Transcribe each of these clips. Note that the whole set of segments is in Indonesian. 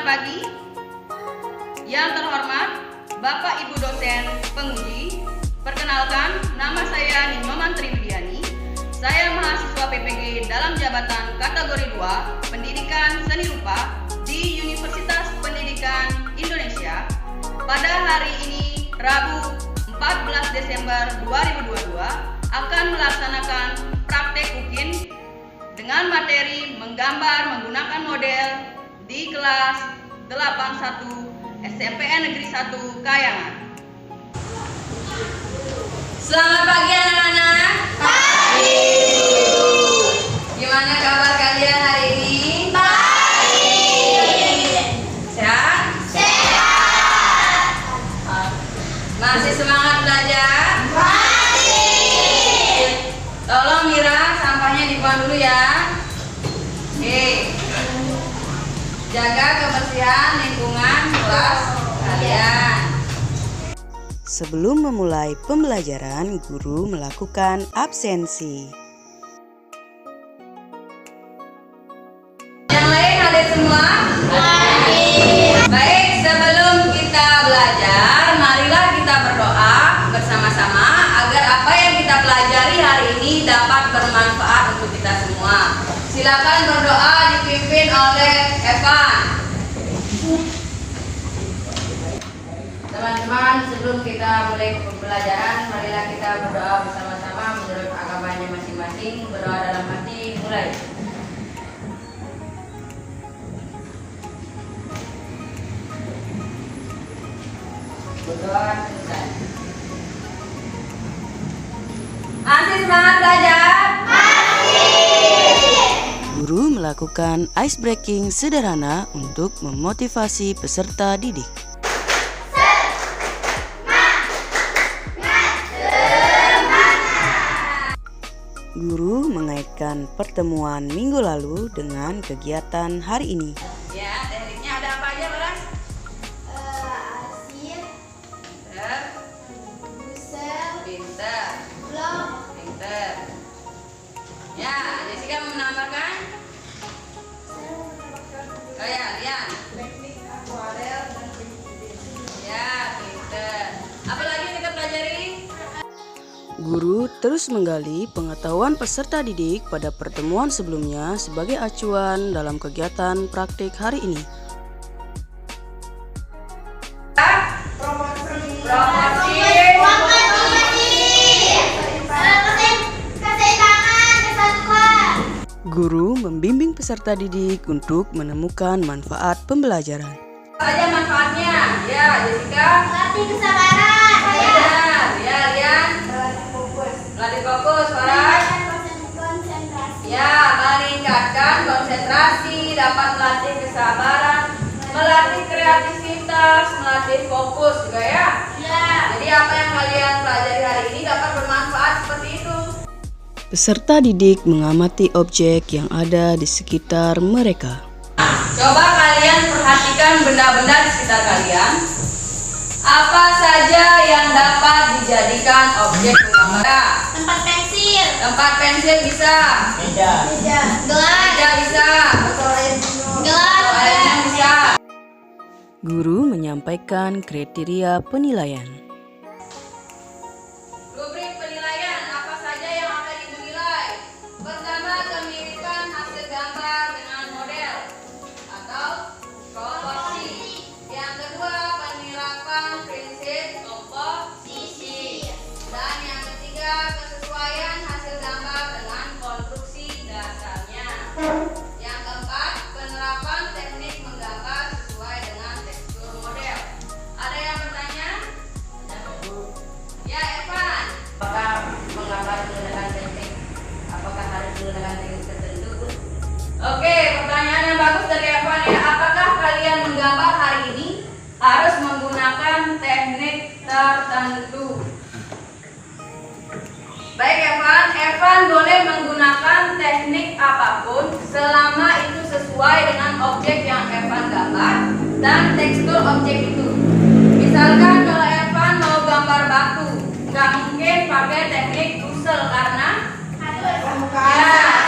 pagi. Yang terhormat Bapak Ibu dosen penguji, perkenalkan nama saya Ninoman Triwidiani. Saya mahasiswa PPG dalam jabatan kategori 2 Pendidikan Seni Rupa di Universitas Pendidikan Indonesia. Pada hari ini, Rabu 14 Desember 2022, akan melaksanakan praktek UKIN dengan materi menggambar menggunakan model di kelas 81 SMPN Negeri 1 Kayangan. Selamat pagi anak-anak. Pagi. Gimana kabar kalian hari ini? Baik. Sehat? Sehat. Masih semangat belajar? Masih. Tolong Mira, sampahnya dibuang dulu ya. Oke. Jaga kebersihan lingkungan kelas kalian. Sebelum memulai pembelajaran, guru melakukan absensi. Yang lain hadir semua? Hadir. Baik, sebelum kita belajar, marilah kita berdoa bersama-sama agar apa yang kita pelajari hari ini dapat bermanfaat untuk kita semua. Silakan berdoa dipimpin oleh Evan. Teman-teman, sebelum kita mulai pembelajaran, marilah kita berdoa bersama-sama menurut agamanya masing-masing. Berdoa dalam hati, mulai. Berdoa selesai. Masih semangat belajar? Guru melakukan ice breaking sederhana untuk memotivasi peserta didik. Guru mengaitkan pertemuan minggu lalu dengan kegiatan hari ini. Ya, tekniknya ada apa aja, Baras? Arsip, Pinter, busel, pinter, blok, pinter. Ya, Jessica mau menambahkan? Oh ya, Lian. teknik akuarel dan Ya, pinter. Apa lagi yang kita pelajari? Guru terus menggali pengetahuan peserta didik pada pertemuan sebelumnya sebagai acuan dalam kegiatan praktik hari ini. Promosi. Guru membimbing peserta didik untuk menemukan manfaat pembelajaran. Apa aja manfaatnya? Ya, Jessica. Latih kesabaran, Benar. Ya, Lian. Melatih fokus, Farah. konsentrasi, Ya, meningkatkan konsentrasi, dapat melatih kesabaran, melatih kreativitas, melatih fokus juga ya. ya, Jadi apa yang kalian pelajari hari ini dapat bermanfaat seperti itu. Peserta didik mengamati objek yang ada di sekitar mereka. Coba kalian perhatikan benda-benda di sekitar kalian. Apa saja yang dapat dijadikan objek penggambaran? tempat pensil, Tempat pensil bisa, gelas, meja bisa, gelas, airnya bisa. Guru menyampaikan kriteria penilaian. Rubrik penilaian, apa saja yang akan ibu nilai? Pertama, kemiripan hasil gambar dengan model atau proporsi. Yang kedua, penerapan prinsip komposisi. Dan yang ketiga, kesesuaian hasil gambar dengan konstruksi dasarnya. Yang keempat, penerapan teknik menggambar sesuai dengan tekstur model. Ada yang bertanya? Ya, Evan. Apakah menggambar menggunakan teknik? Apakah harus menggunakan teknik tertentu? Oke, pertanyaan yang bagus dari Evan ya. Apakah kalian menggambar hari ini harus menggunakan teknik tertentu? Baik Evan boleh menggunakan teknik apapun selama itu sesuai dengan objek yang Evan gambar dan tekstur objek itu. Misalkan kalau Evan mau gambar batu, nggak mungkin pakai teknik pusel karena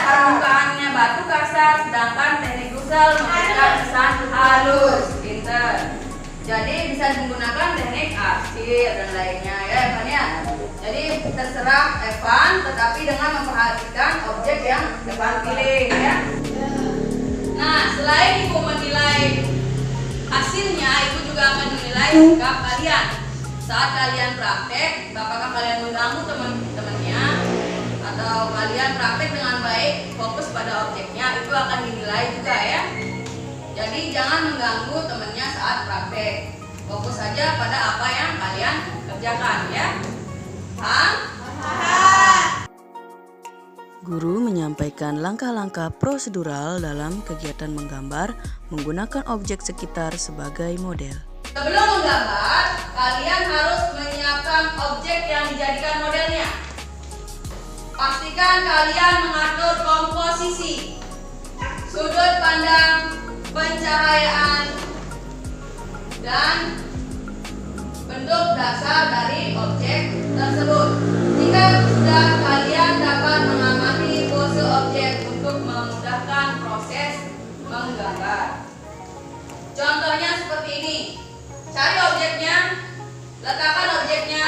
permukaannya batu kasar. kasar, sedangkan teknik Gusel memberikan kesan halus. Pinter. Jadi bisa menggunakan teknik arsir dan lainnya ya Evan ya. Jadi terserah Evan, tetapi dengan memperhatikan objek yang Evan pilih ya. Nah, selain ibu menilai hasilnya, ibu juga akan menilai sikap kalian. Saat kalian praktek, apakah kalian mengganggu teman-temannya atau kalian praktek dengan baik, fokus pada objeknya, itu akan dinilai juga ya. Jadi jangan mengganggu temannya saat praktek. Fokus saja pada apa yang kalian kerjakan ya. Paham? Guru menyampaikan langkah-langkah prosedural dalam kegiatan menggambar menggunakan objek sekitar sebagai model. Sebelum menggambar, kalian harus menyiapkan objek yang dijadikan modelnya. Pastikan kalian mengatur komposisi, sudut pandang, pencahayaan, dan bentuk dasar dari objek tersebut. Jika sudah, kalian dapat mengamati pose objek untuk memudahkan proses menggambar. Contohnya seperti ini. Cari objeknya, letakkan objeknya,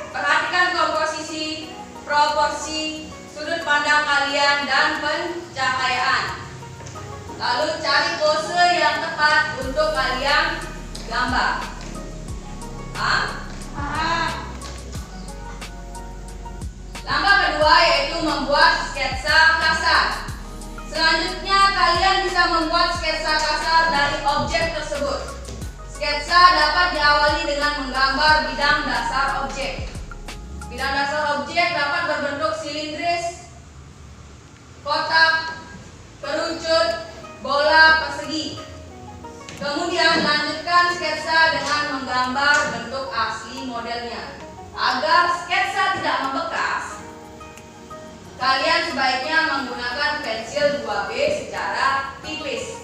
perhatikan komposisi, proporsi, sudut pandang kalian, dan pencahayaan. Lalu cari pose yang tepat untuk kalian gambar. Paham? Langkah kedua yaitu membuat sketsa kasar. Selanjutnya kalian bisa membuat sketsa kasar dari objek tersebut. Sketsa dapat diawali dengan menggambar bidang dasar objek. Bidang dasar objek dapat berbentuk silindris, kotak, kerucut, bola, persegi. Kemudian lanjutkan sketsa dengan menggambar bentuk asli modelnya. Agar sketsa tidak membekas, kalian sebaiknya menggunakan pensil 2B secara tipis.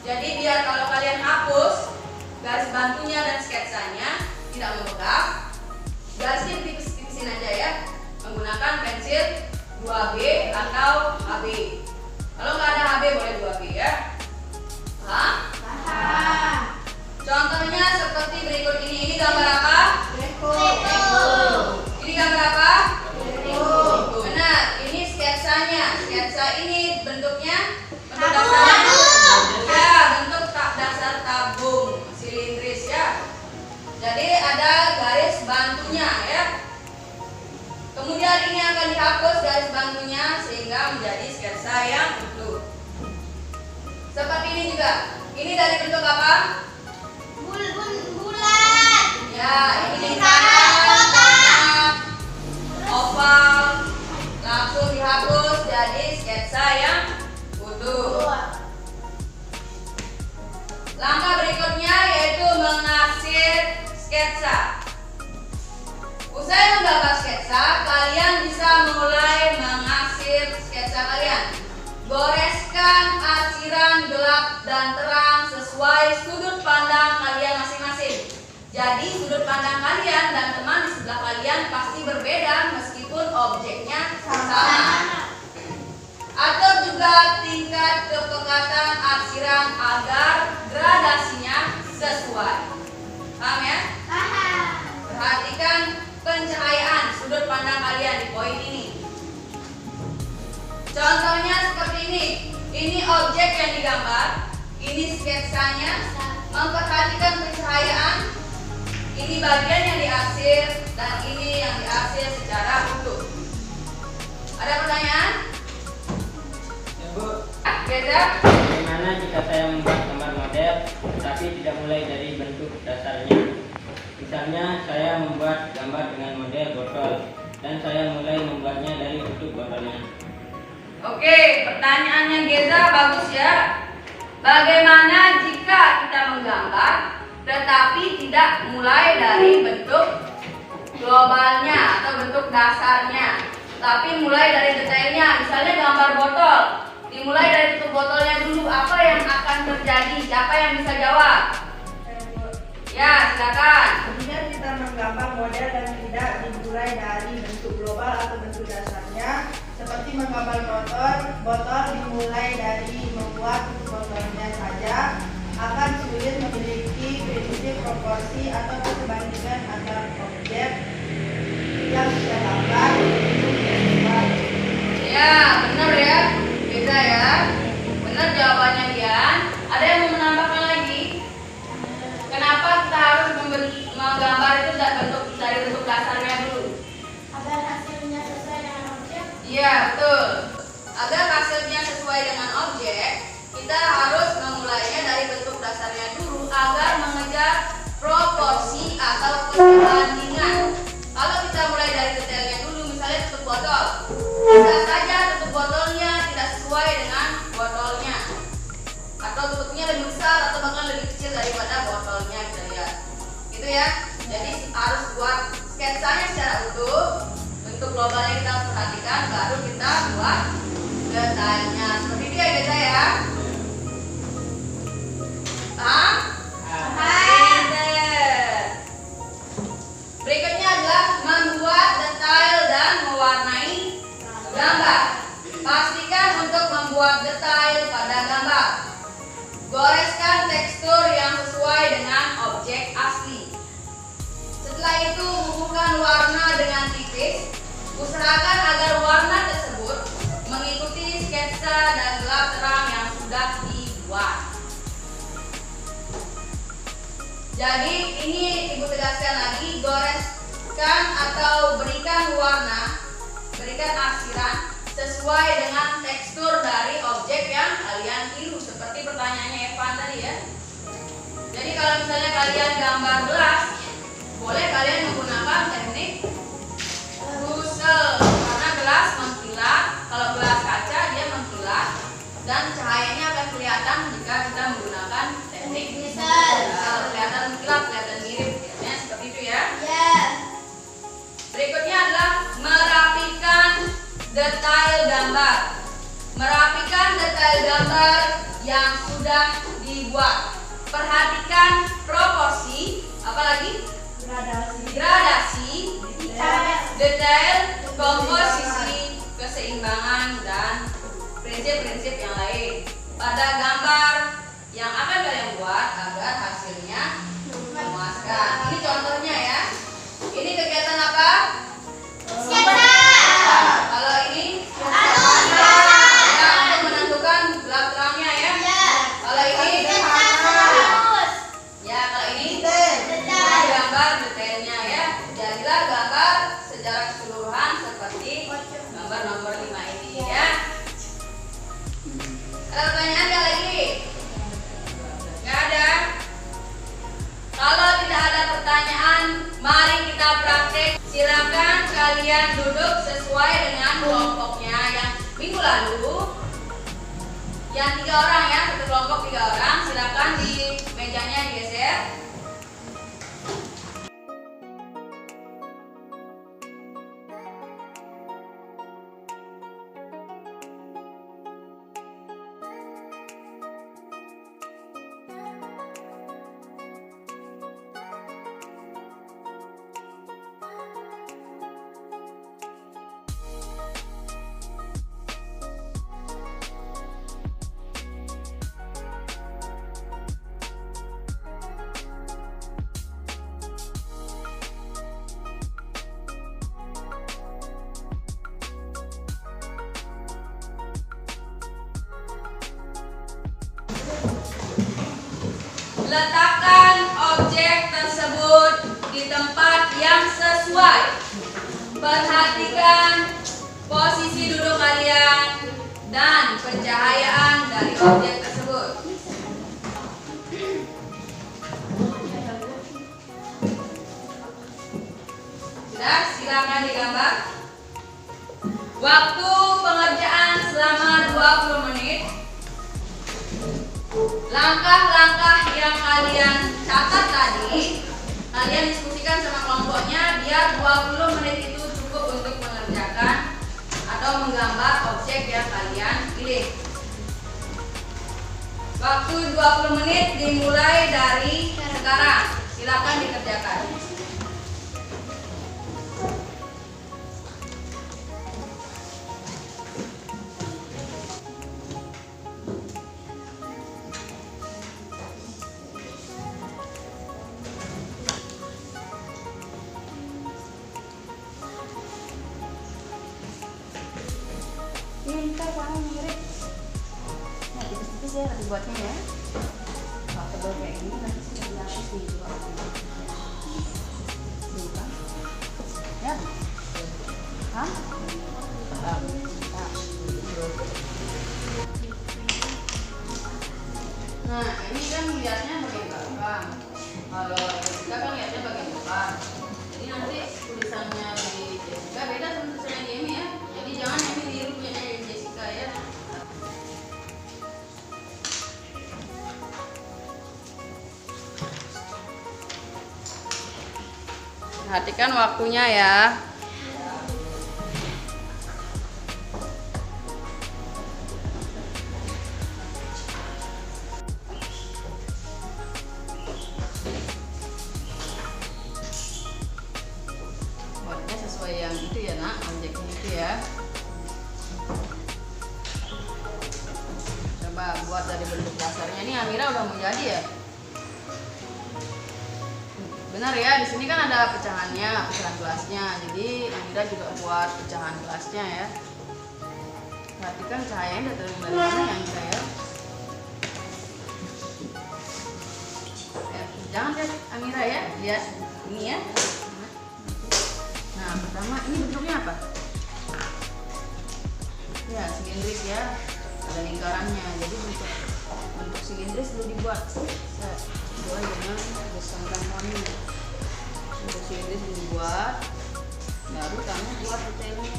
Jadi biar kalau kalian hapus garis bantunya dan sketsanya tidak membekas, garisnya tipis-tipisin aja ya, menggunakan pensil 2B atau HB. Kalau nggak ada HB boleh 2B ya. Paham? Contohnya seperti berikut ini. Ini gambar apa? Ini gambar apa? Benar, ini sketsanya. Sketsa ini bentuknya bentuk dasarnya ya, bentuk dasar tabung silindris ya. Jadi ada garis bantunya ya. Kemudian ini akan dihapus garis bantunya sehingga menjadi sketsa yang utuh. Seperti ini juga. Ini dari bentuk apa? Bulat. Ya, ini kotak, oval, langsung dihapus jadi sketsa yang utuh. Langkah berikutnya yaitu mengarsir sketsa. Usai menggambar sketsa, kalian bisa mulai mengarsir sketsa kalian. Goreskan arsiran gelap dan terang sesuai sudut pandang kalian masing-masing. Jadi sudut pandang kalian dan teman di sebelah kalian pasti berbeda meskipun objeknya sama. Atur juga tingkat kepekatan arsiran agar gradasinya sesuai. Paham ya? Perhatikan pencahayaan sudut pandang kalian di poin ini. Contohnya seperti ini. Ini objek yang digambar, ini sketsanya. Memperhatikan pencahayaan. Ini bagian yang diarsir dan ini yang diarsir secara utuh. Ada pertanyaan? Ya, Bu. Beda? Bagaimana jika saya membuat gambar model tapi tidak mulai dari bentuk dasarnya? Misalnya saya membuat gambar dengan model botol dan saya mulai membuatnya dari bentuk botolnya. Oke, pertanyaannya Geza bagus ya. Bagaimana jika kita menggambar tetapi tidak mulai dari bentuk globalnya atau bentuk dasarnya, tapi mulai dari detailnya? Misalnya gambar botol, dimulai dari bentuk botolnya dulu, apa yang akan terjadi? Siapa yang bisa jawab? Ya, silakan. Kemudian kita menggambar model dan tidak dimulai dari bentuk global atau bentuk dasarnya, Seperti menggambar botol dimulai dari membuat botolnya saja akan sulit memiliki prinsip proporsi atau perbandingan antar objek yang kita gambar untuk dibuat. Ya, benar ya. Beda ya. Benar jawabannya Dian. Ada yang mau menambahkan lagi? Kenapa kita harus menggambar itu dari bentuk dasarnya dulu? Agar hasilnya sesuai dengan objek. Iya, betul. Agar hasilnya sesuai dengan objek, kita harus memulainya dari bentuk dasarnya dulu agar mengejar proporsi atau perbandingan. Kalau kita mulai dari detailnya dulu, misalnya tutup botol, bisa saja tutup botolnya tidak sesuai dengan botolnya, atau tutupnya lebih besar atau bahkan lebih kecil daripada botolnya, kita lihat. Gitu ya. Jadi harus buat sketsanya secara utuh. Bentuk globalnya kita harus perhatikan, baru kita buat detailnya. Seperti itu ya beda ya. Paham? Pinter. Berikutnya adalah membuat detail dan mewarnai gambar. Pastikan untuk membuat detail pada gambar. Goreskan tekstur yang sesuai dengan objek asli. Setelah itu bubuhkan warna dengan tipis. Usahakan agar warna tersebut mengikuti sketsa dan gelap terang yang sudah dibuat. Jadi ini ibu tegaskan lagi, goreskan atau berikan warna, berikan arsiran sesuai dengan tekstur dari objek yang kalian tiru. Seperti pertanyaannya Evan tadi ya. Jadi kalau misalnya kalian gambar gelas, boleh kalian menggunakan teknik busel karena gelas mengkilat. Kalau gelas kaca dia mengkilat dan cahayanya akan kelihatan jika kita menggunakan teknik busel. Kalau kelihatan mengkilat, kelihatan mirip, biasanya seperti itu ya. Berikutnya adalah merapikan detail gambar. Merapikan detail gambar yang sudah dibuat. Perhatikan proporsi, apalagi gradasi, detail, komposisi, keseimbangan, dan prinsip-prinsip yang lain pada gambar yang akan kalian buat agar hasilnya memuaskan. Ini contohnya ya. Ini kegiatan apa? Kalau ini ya, untuk menentukan gelap terangnya ya. Kalau ini ya, kalau ini gambar detailnya ya. Jadilah gambar secara keseluruhan seperti gambar nomor 5 ini ya. Ada pertanyaan nggak lagi? Nggak ada. Kalau tidak ada pertanyaan, mari kita praktek. Silakan kalian duduk sesuai dengan kelompoknya yang minggu lalu. Yang 3 orang ya, satu kelompok 3 orang. Silakan di mejanya digeser. Letakkan objek tersebut di tempat yang sesuai. Perhatikan posisi duduk kalian dan pencahayaan dari objek tersebut. Sudah, silakan digambar. Waktu pengerjaan selama 20 menit. Langkah-langkah yang kalian catat tadi, kalian diskusikan sama kelompoknya biar 20 menit itu cukup untuk mengerjakan atau menggambar objek yang kalian pilih. Waktu 20 menit dimulai dari sekarang. Silakan dikerjakan. ya dibuatnya ya. Kalau tebal kayak gini nanti sudah dilapis nih juga. Bukan? Ya. Hah? Nah, ini kan lihatnya bagian belakang. Kalau Jessica kan lihatnya bagian depan. Jadi nanti tulisannya di Jessica beda sama tulisannya di Emi ya. Jadi jangan Emi tiru punya Jessica ya. Perhatikan waktunya ya. Buatnya sesuai yang itu ya nak, objeknya itu ya. Coba buat dari bentuk dasarnya. Ini Amira udah mau jadi ya. Benar ya, di sini kan ada pecahannya, pecahan gelasnya. Jadi Amira juga buat pecahan gelasnya ya. Perhatikan cahayanya datang dari mana ya Amira ya. Jangan lihat Amira ya, lihat ini ya. Nah, pertama ini bentuknya apa? Ya, silindris ya. Ada lingkarannya. Jadi bentuk silindris dulu dibuat. Sesuai dengan desain kamu. Bentuk silindris dulu dibuat. Baru kamu buat detailnya.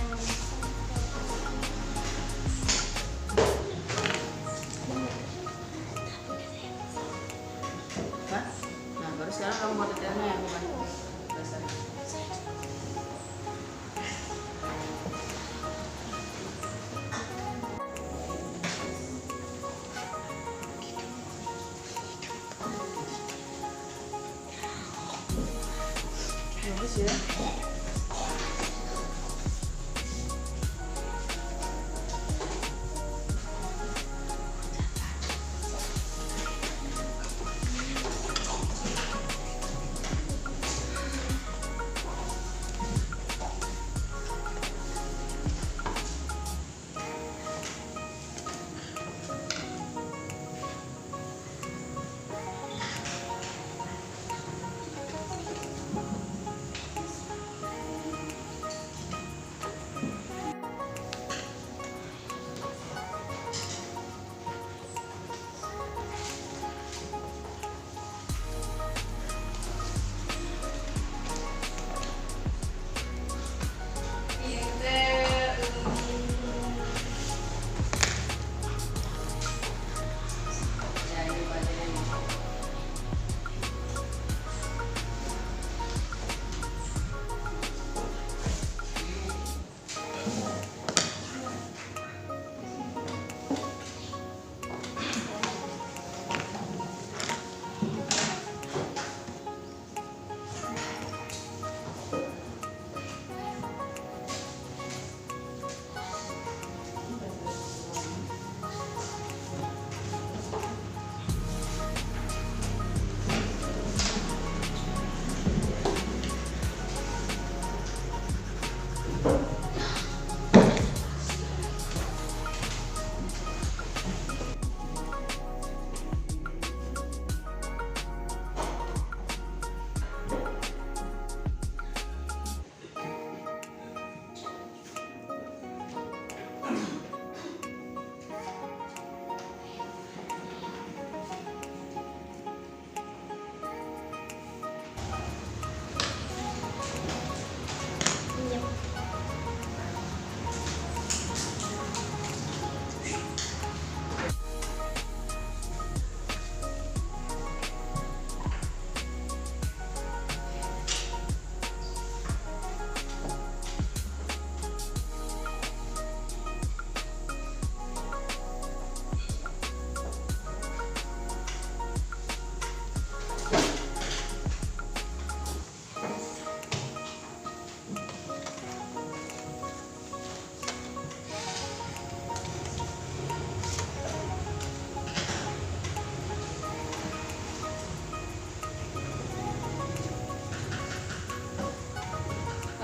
Kan? Nah, baru sekarang kamu buat detailnya ya, bukan dasarnya. Bagus ya.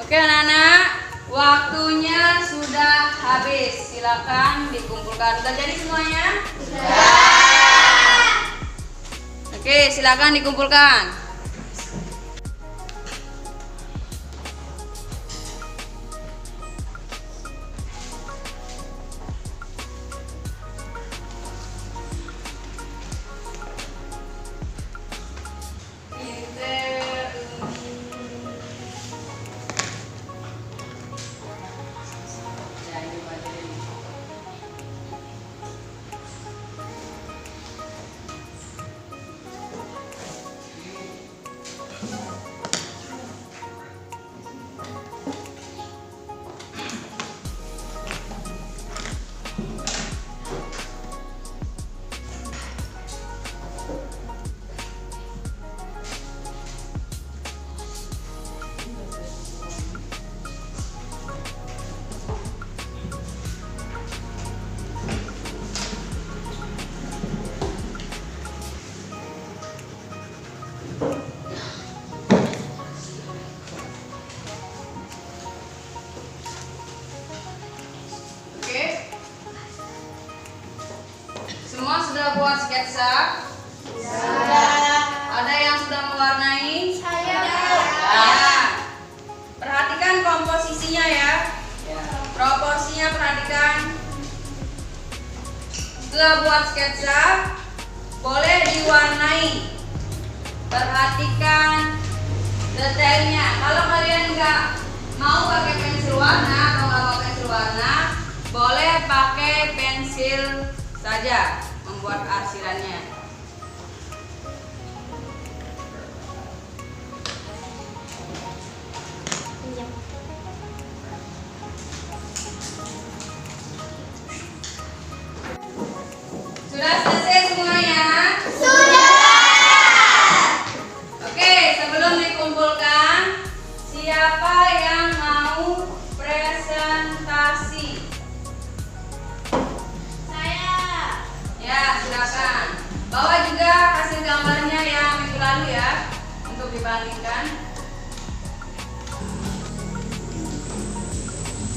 Oke anak-anak, waktunya sudah habis. Silakan dikumpulkan. Sudah jadi semuanya? Sudah. silakan dikumpulkan. Oke. Semua sudah buat sketsa? Ada yang sudah mewarnai? Ya. Perhatikan komposisinya ya. Proporsinya perhatikan. Setelah buat sketsa, boleh diwarnai. Perhatikan detailnya. Kalau kalian nggak mau pakai pensil warna atau nggak mau pensil warna, boleh pakai pensil saja membuat arsirannya. Sudah selesai semuanya? Oke, sebelum dikumpulkan, siapa yang mau presentasi? Ya, silakan. Bawa juga hasil gambarnya yang minggu lalu ya, untuk dibandingkan.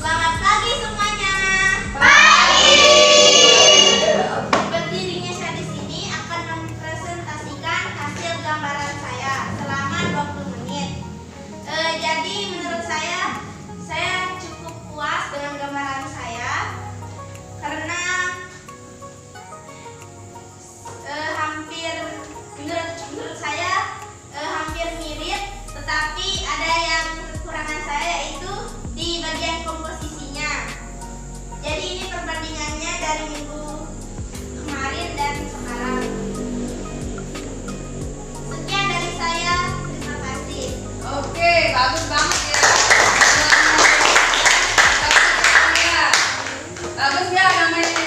Selamat pagi semuanya. Berdirinya saya di sini akan mempresentasikan hasil gambaran saya selama 20 menit. Jadi menurut saya cukup puas dengan gambaran saya karena menurut saya hampir mirip, tetapi ada yang kekurangan saya yaitu di bagian komposisinya. Jadi ini perbandingannya dari minggu kemarin dan sekarang. Sekian dari saya, terima kasih. Oke, bagus banget ya. Bagus ya gambarnya.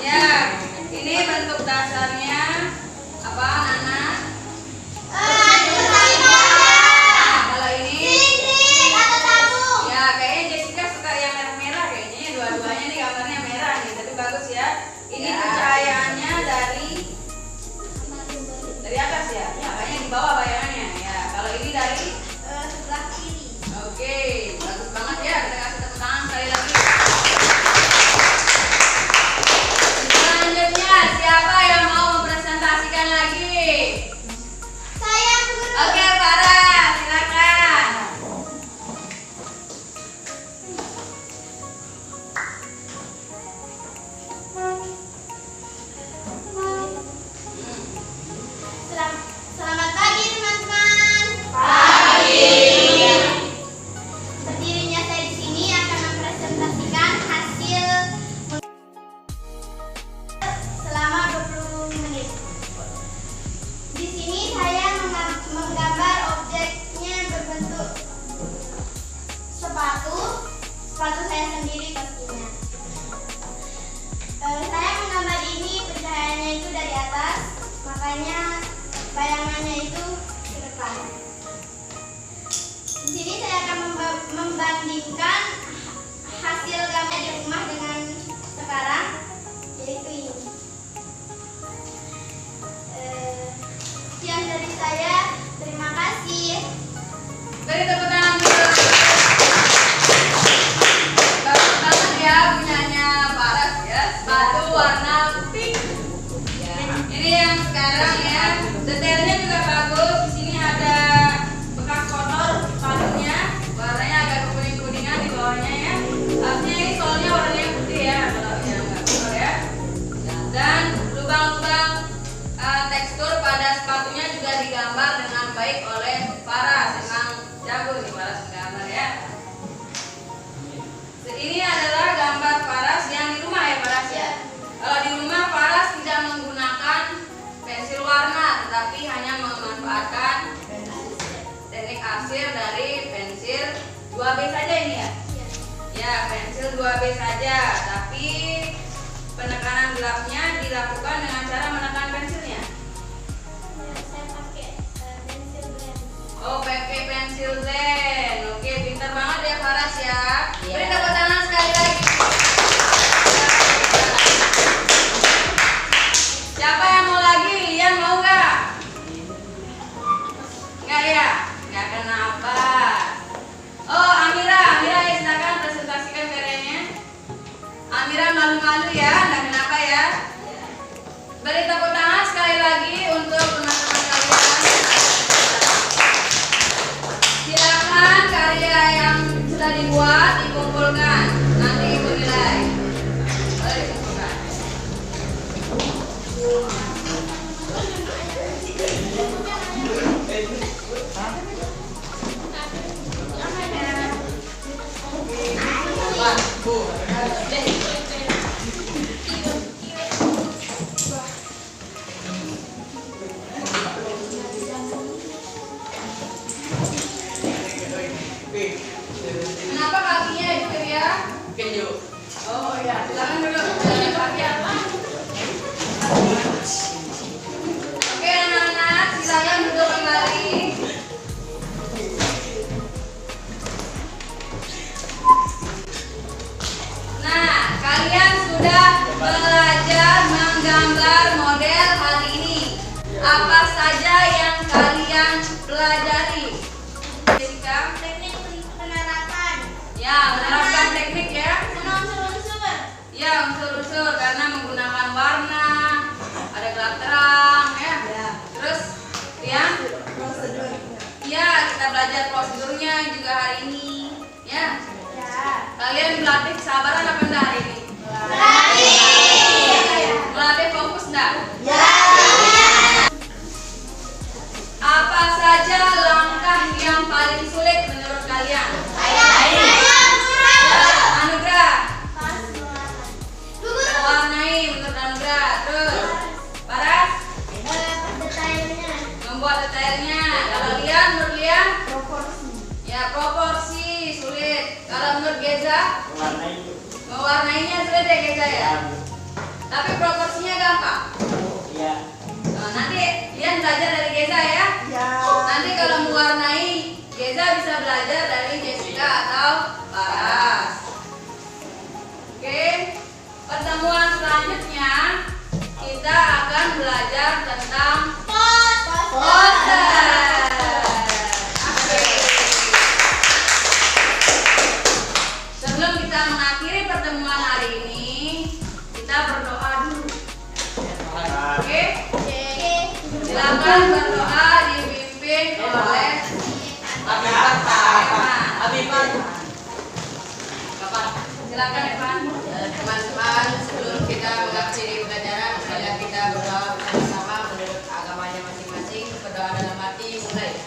Ya, ini bentuk dasarnya apa, Nana? Kalau ini, ya kayaknya Jessica suka yang merah-merah kayaknya. Dua-duanya nih gambarnya merah nih, tapi bagus ya. Ini pencahayaannya dari atas ya. Ya, kayaknya di bawah bayangannya. Ya, kalau ini dari Sebelah kiri. Oke, bagus banget ya. Kita kasih tepuk tangan sekali lagi. Selanjutnya, siapa yang mau mempresentasikan lagi? Saya guru. Oke, Farah, silakan. Selamat pagi teman-teman. Berdirinya saya di sini akan mempresentasikan hasil selama 20 menit. Di sini saya menggambar objeknya berbentuk sepatu saya sendiri pastinya. Saya menggambar ini pencahayaannya itu dari atas, makanya bayangannya itu ke depan. Di sini saya akan membandingkan hasil gambar di rumah dengan sekarang, yaitu ini. Sekian dari saya, terima kasih. Beri tepuk tangan dulu. Bagus banget ya punyanya Paras ya. Sepatu warna pink. Ya. dilakukan dengan cara menekan pensilnya? Saya pakai pensil blend. Oh, pakai pensil blend. Oke, pintar banget ya Faras ya. Iya. Beri tepuk tangan sekali lagi. Siapa yang mau lagi? Lian mau nggak? Nggak ya? Nggak kenapa. Oh, Amira ya silakan presentasikan karyanya. Amira malu-malu ya, nggak kenapa ya. Beri tepuk tangan sekali lagi untuk teman-teman kalian. Silakan karya yang sudah dibuat dikumpulkan. Nanti ibu nilai. Boleh dikumpulkan. Kenapa kakinya Ibu Wirya? Kenju. Oh ya, silakan dulu. Jalan kaki apa? Oke anak-anak, silakan duduk kembali. Nah, kalian sudah belajar menggambar model hari ini. Apa saja yang kalian pelajari? Jessica? Teknik penerapan. Ya, menerapkan teknik ya. Sama unsur-unsur. Ya, unsur-unsur karena menggunakan warna, ada gelap terang ya. Terus, ya? Prosedur. Ya, kita belajar prosedurnya juga hari ini. Ya. Ya. Kalian melatih kesabaran apa enggak hari ini? Melatih fokus enggak? Ya. Apa saja langkah yang paling sulit menurut kalian? Ya, Anugrah. Mewarnai menurut Anugrah. Terus, Paras? Detailnya. Membuat detailnya. Kalau Lian, menurut Lian? Proporsi. Ya, proporsi sulit. Kalau menurut Geza? Warna itu. Mewarnainya sulit ya Geza ya? Tapi proporsinya gampang. Ya. Nah, nanti Lian belajar dari Geza ya. Ya. Nanti kalau mewarnai, Geza bisa belajar dari Jessica atau Paras. Oke, pertemuan selanjutnya kita akan belajar tentang poster. Oke. Sebelum kita mengakhiri pertemuan hari ini, kita berdoa dulu. Oke? Silakan berdoa dipimpin oleh Evan. Silakan Evan. Teman-teman, sebelum kita mengakhiri pelajaran, marilah kita berdoa bersama menurut agamanya masing-masing. Berdoa dalam hati, mulai.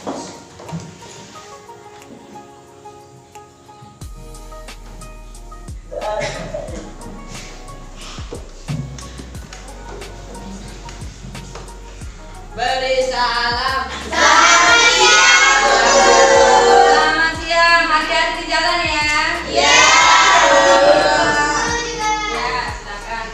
Beri salam. Selamat siang, hati-hati di jalan ya. Ya, silakan.